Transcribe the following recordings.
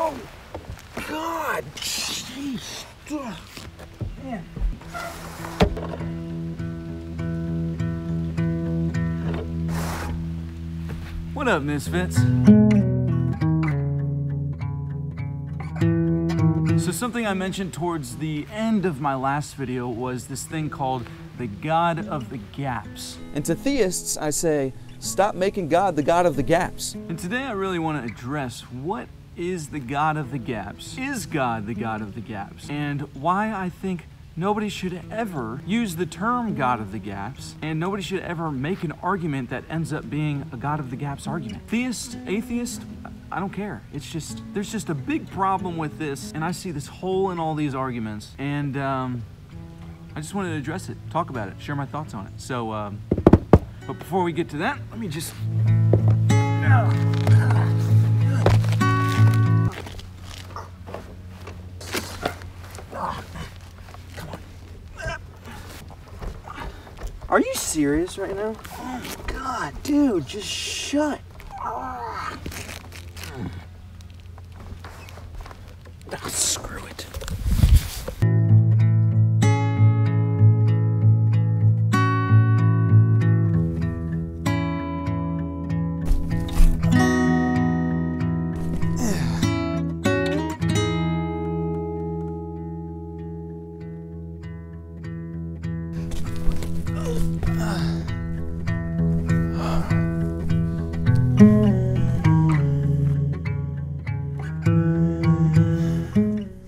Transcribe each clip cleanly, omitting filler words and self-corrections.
Oh, God. Jeez. Man. What up, Misfits? So something I mentioned towards the end of my last video was this thing called the God of the Gaps. And to theists, I say, stop making God the God of the gaps. And today I really want to address what is the God of the gaps? Is God the God of the gaps? And why I think nobody should ever use the term God of the gaps, and nobody should ever make an argument that ends up being a God of the gaps argument. Theist, atheist, I don't care. It's just, there's just a big problem with this, and I see this hole in all these arguments, and I just wanted to address it, talk about it, share my thoughts on it. So, but before we get to that, let me just... Are you serious right now? Oh my God, dude, just shut. Oh, screw it.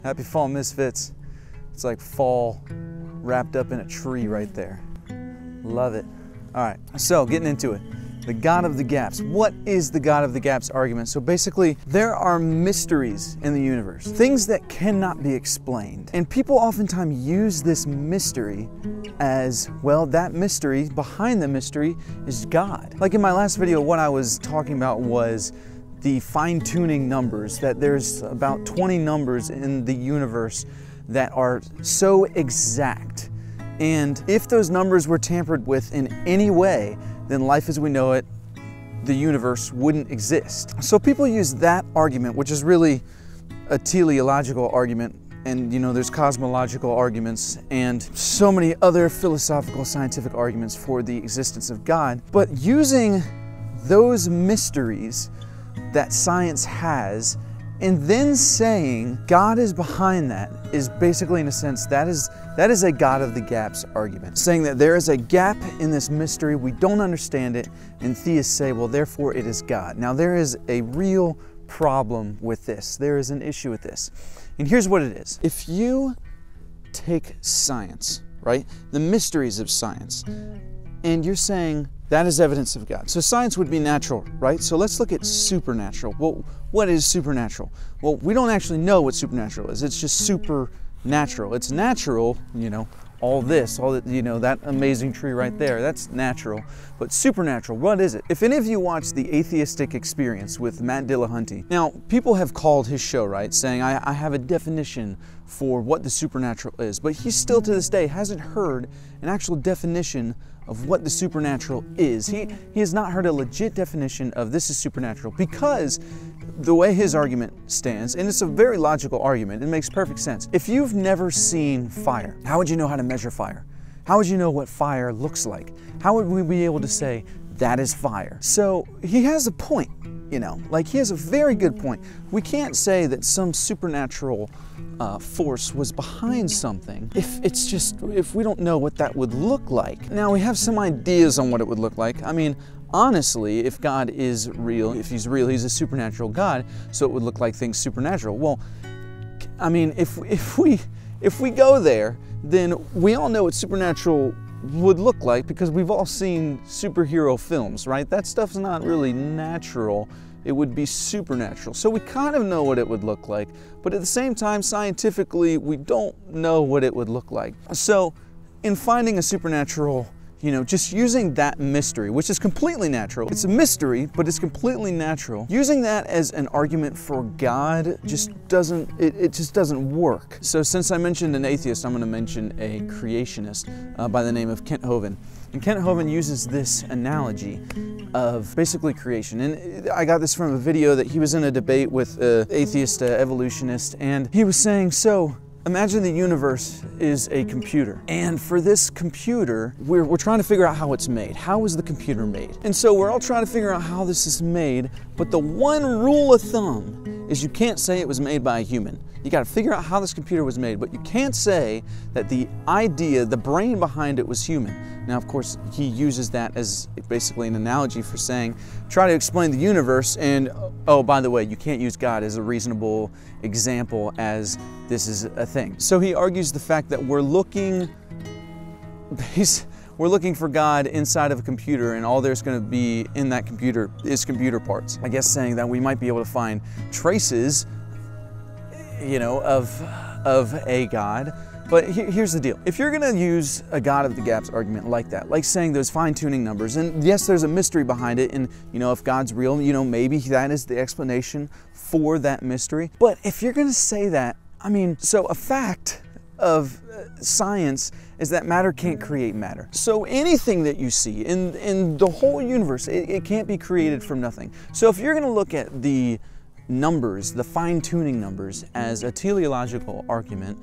Happy fall, Misfits. It's like fall wrapped up in a tree right there. Love it. All right, so getting into it. The God of the gaps. What is the God of the gaps argument? So basically, there are mysteries in the universe, things that cannot be explained. And people oftentimes use this mystery as, well, that mystery, behind the mystery is God. Like in my last video, what I was talking about was the fine-tuning numbers, that there's about 20 numbers in the universe that are so exact. And if those numbers were tampered with in any way, then life as we know it, the universe wouldn't exist. So people use that argument, which is really a teleological argument, and you know, there's cosmological arguments and so many other philosophical, scientific arguments for the existence of God. But using those mysteries that science has, and then saying God is behind that, is basically, in a sense, that is a God of the gaps argument. Saying that there is a gap in this mystery, we don't understand it, and theists say, well, therefore it is God. Now there is a real problem with this. There is an issue with this. And here's what it is. If you take science, right, the mysteries of science, and you're saying that is evidence of God. So science would be natural, right? So let's look at supernatural. Well, what is supernatural? Well, we don't actually know what supernatural is. It's just supernatural. It's natural, you know, all that, you know, that amazing tree right there, that's natural. But supernatural, what is it? If any of you watched The Atheistic Experience with Matt Dillahunty, now people have called his show, right, saying I have a definition for what the supernatural is, but he still to this day hasn't heard an actual definition of what the supernatural is. He has not heard a legit definition of this is supernatural, because the way his argument stands, and it's a very logical argument, it makes perfect sense. If you've never seen fire, how would you know how to measure fire? How would you know what fire looks like? How would we be able to say that is fire? So he has a point, you know, like he has a very good point. We can't say that some supernatural force was behind something if we don't know what that would look like. Now we have some ideas on what it would look like. I mean, honestly, if God is real, if he's real, he's a supernatural God, so it would look like things supernatural. Well, I mean, if we go there, then we all know what supernatural would look like because we've all seen superhero films, right? That stuff's not really natural. It would be supernatural. So we kind of know what it would look like, but at the same time, scientifically, we don't know what it would look like. So in finding a supernatural, you know, just using that mystery, which is completely natural. It's a mystery, but it's completely natural. Using that as an argument for God just doesn't, it just doesn't work. So since I mentioned an atheist, I'm gonna mention a creationist by the name of Kent Hovind. And Kent Hovind uses this analogy of basically creation. And I got this from a video that he was in a debate with an atheist evolutionist, and he was saying, so imagine the universe is a computer. And for this computer, we're trying to figure out how it's made. How is the computer made? And so we're all trying to figure out how this is made, but the one rule of thumb is you can't say it was made by a human. You got to figure out how this computer was made, but you can't say that the idea, the brain behind it was human. Now, of course, he uses that as basically an analogy for saying, try to explain the universe, and oh, by the way, you can't use God as a reasonable example as this is a thing. So he argues the fact that we're looking for God inside of a computer, and all there's going to be in that computer is computer parts. I guess saying that we might be able to find traces, you know, of a God. But here's the deal. If you're going to use a God of the gaps argument like that, like saying those fine-tuning numbers, and yes, there's a mystery behind it, and you know, if God's real, you know, maybe that is the explanation for that mystery. But if you're going to say that, I mean, so a fact of science is that matter can't create matter. So anything that you see in the whole universe, it can't be created from nothing. So if you're going to look at the numbers, the fine-tuning numbers, as a teleological argument,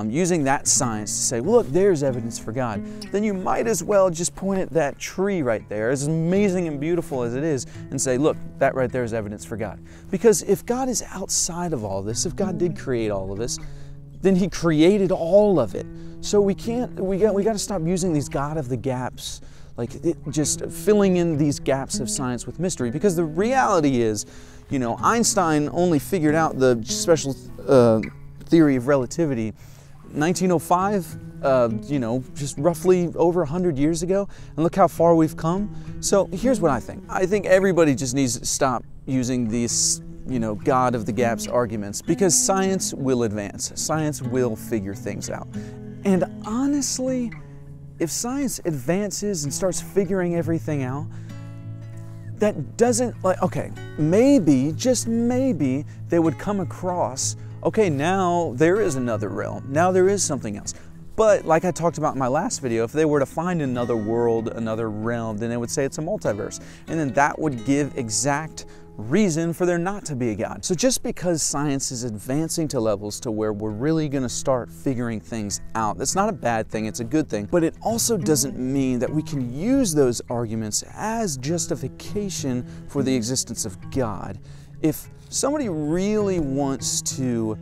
using that science to say, well, look, there's evidence for God, then you might as well just point at that tree right there, as amazing and beautiful as it is, and say, look, that right there is evidence for God. Because if God is outside of all this, if God did create all of this, then He created all of it. So we got to stop using these God of the gaps, like just filling in these gaps of science with mystery. Because the reality is, you know, Einstein only figured out the special theory of relativity 1905, you know, just roughly over 100 years ago, and look how far we've come. So here's what I think. I think everybody just needs to stop using these, you know, God of the gaps arguments, because science will advance. Science will figure things out. And honestly, if science advances and starts figuring everything out, that doesn't, like, okay, maybe, just maybe, they would come across, okay, now there is another realm. Now there is something else. But like I talked about in my last video, if they were to find another world, another realm, then they would say it's a multiverse. And then that would give exact reason for there not to be a God. So just because science is advancing to levels to where we're really going to start figuring things out, that's not a bad thing, it's a good thing, but it also doesn't mean that we can use those arguments as justification for the existence of God. If somebody really wants to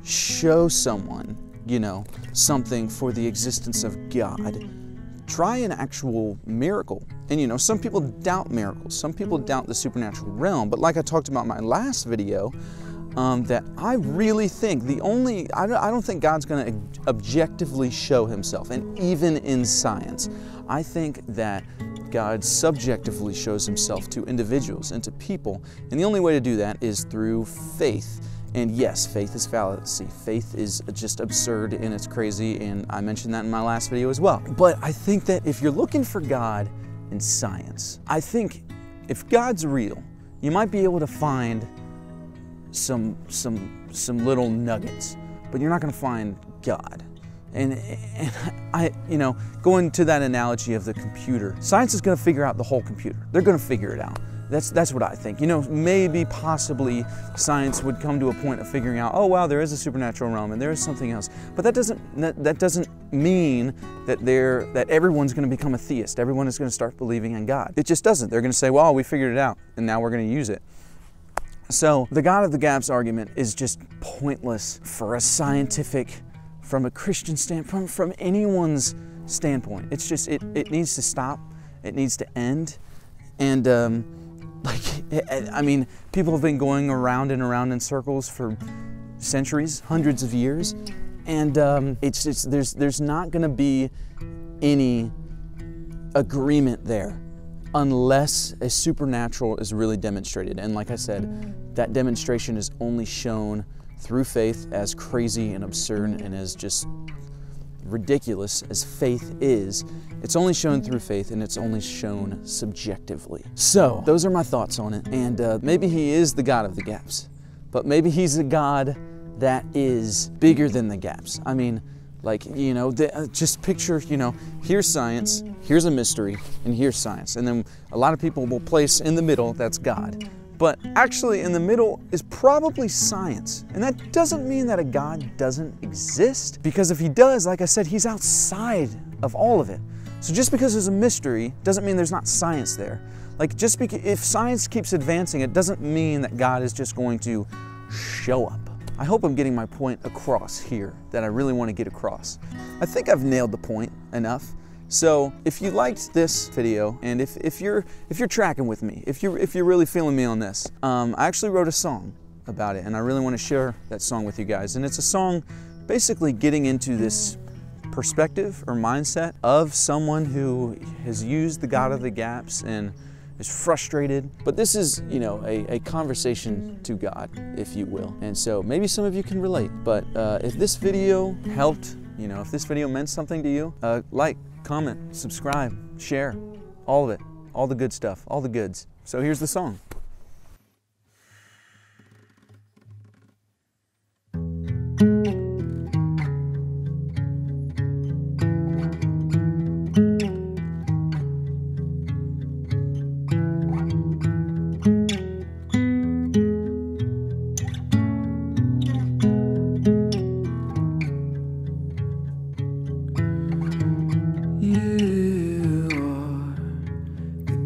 show someone, you know, something for the existence of God, try an actual miracle. And you know, some people doubt miracles, some people doubt the supernatural realm, but like I talked about in my last video, that I really think I don't think God's going to objectively show Himself, and even in science. I think that God subjectively shows Himself to individuals and to people, and the only way to do that is through faith. And yes, faith is fallacy. Faith is just absurd and it's crazy, and I mentioned that in my last video as well. But I think that if you're looking for God in science, I think if God's real, you might be able to find some little nuggets, but you're not going to find God. And I, you know, going to that analogy of the computer, science is going to figure out the whole computer. They're going to figure it out. That's what I think. You know, maybe possibly science would come to a point of figuring out, oh wow, there is a supernatural realm and there is something else. But that doesn't mean that everyone's going to become a theist. Everyone is going to start believing in God. It just doesn't. They're going to say, well, we figured it out and now we're going to use it. So the God of the gaps argument is just pointless for a scientific, from a Christian standpoint, from anyone's standpoint. It's just, it needs to stop. It needs to end. And I mean, people have been going around and around in circles for centuries, hundreds of years, and it's just, there's not going to be any agreement there unless a supernatural is really demonstrated. And like I said, that demonstration is only shown through faith, as crazy and absurd and as just ridiculous as faith is. It's only shown through faith, and it's only shown subjectively. So those are my thoughts on it, and maybe He is the God of the gaps, but maybe He's a God that is bigger than the gaps. I mean, Like, you know, just picture, you know, here's science, here's a mystery, and here's science. And then a lot of people will place in the middle, that's God. But actually in the middle is probably science. And that doesn't mean that a God doesn't exist, because if he does, like I said, he's outside of all of it. So just because there's a mystery doesn't mean there's not science there. Like, just because if science keeps advancing, it doesn't mean that God is just going to show up. I hope I'm getting my point across here that I really want to get across. I think I've nailed the point enough. So if you liked this video, and if you're tracking with me, if you're really feeling me on this, I actually wrote a song about it, and I really want to share that song with you guys. And it's a song basically getting into this perspective or mindset of someone who has used the God of the gaps and is frustrated. But this is, you know, a conversation to God, if you will. And so maybe some of you can relate. But if this video helped, you know, if this video meant something to you, like, comment, subscribe, share, all of it, all the good stuff, all the goods. So here's the song.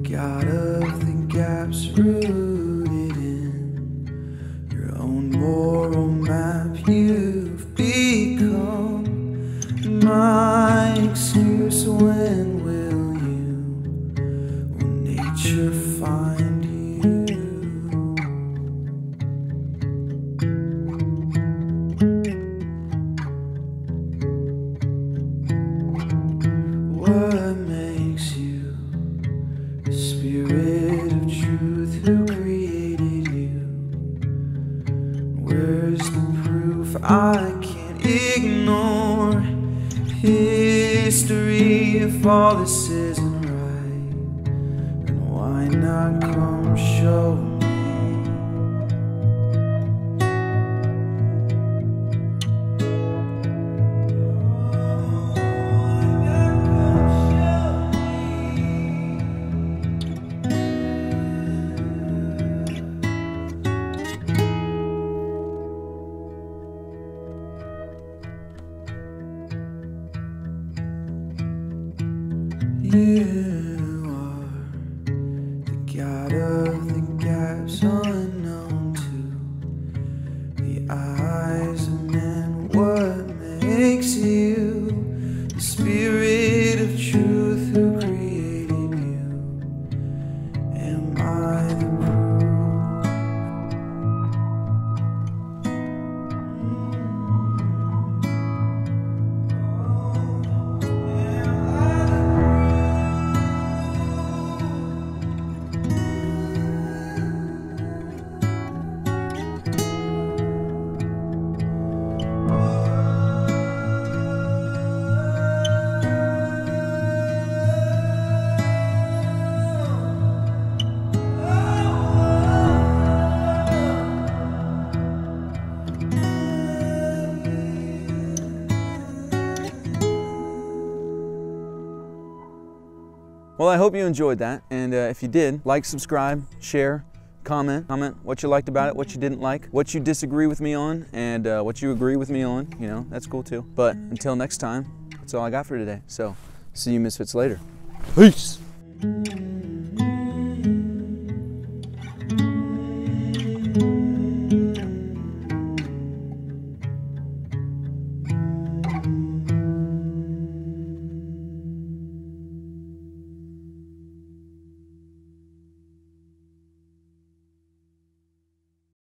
God of the gaps, rooted in your own moral map. You've become my excuse. When will you? Will nature find you? What makes you the Spirit of truth who created you? Where's the proof? I can't ignore history. If all this isn't right, then why not come show me? You are the God of the gaps, unknown to the eyes of men. What makes you the Spirit of truth who created you? Am I the proof? Well, I hope you enjoyed that, and if you did, like, subscribe, share, comment what you liked about it, what you didn't like, what you disagree with me on, and what you agree with me on. You know, that's cool too. But until next time, that's all I got for today. So, see you misfits later. Peace!